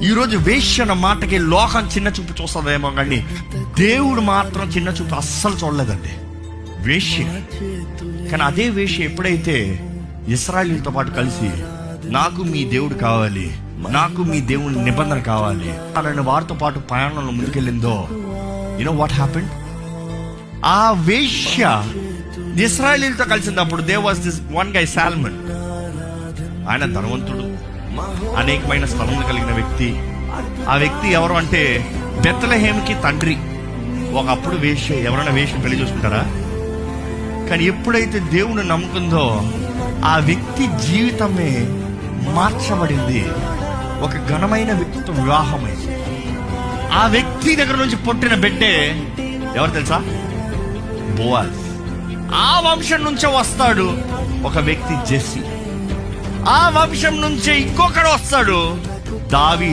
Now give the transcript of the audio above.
ఈరోజు వేశ్య అన్న మాటకి లోకం చిన్న చూపు చూస్తుందేమో, కానీ దేవుడు మాత్రం చిన్న చూపు అస్సలు చూడలేదండి. వేశ్య, కానీ అదే వేశ్య ఎప్పుడైతే ఇశ్రాయేలీయులతో పాటు కలిసి నాకు మీ దేవుడు కావాలి, నాకు మీ దేవుని నిబంధన కావాలి అని వారితో పాటు ప్రయాణంలో ముందుకెళ్ళిందో, యూనో వాట్ హ్యాపెండ్? ఆ వేశ్య ఇశ్రాయేలీయులతో కలిసినప్పుడు there was this one guy Solomon. ఆయన ధనవంతుడు, అనేకమైన స్థలములు కలిగిన వ్యక్తి. ఆ వ్యక్తి ఎవరు అంటే బెత్లెహేముకి తండ్రి. ఒకప్పుడు వేశ్య, ఎవరైనా వేశ్య పెళ్లి చూసుకుంటారా? కానీ ఎప్పుడైతే దేవుని నమ్ముకుందో ఆ వ్యక్తి జీవితమే మార్చబడింది. ఒక ఘనమైన వ్యక్తితో వివాహమైంది. ఆ వ్యక్తి దగ్గర నుంచి పుట్టిన బిడ్డే ఎవరు తెలుసా? బోవాజ్. ఆ వంశం నుంచే వస్తాడు ఒక వ్యక్తి జెస్సీ. ఆ వంశం నుంచే ఇంకొకడు వస్తాడు, దావీదు.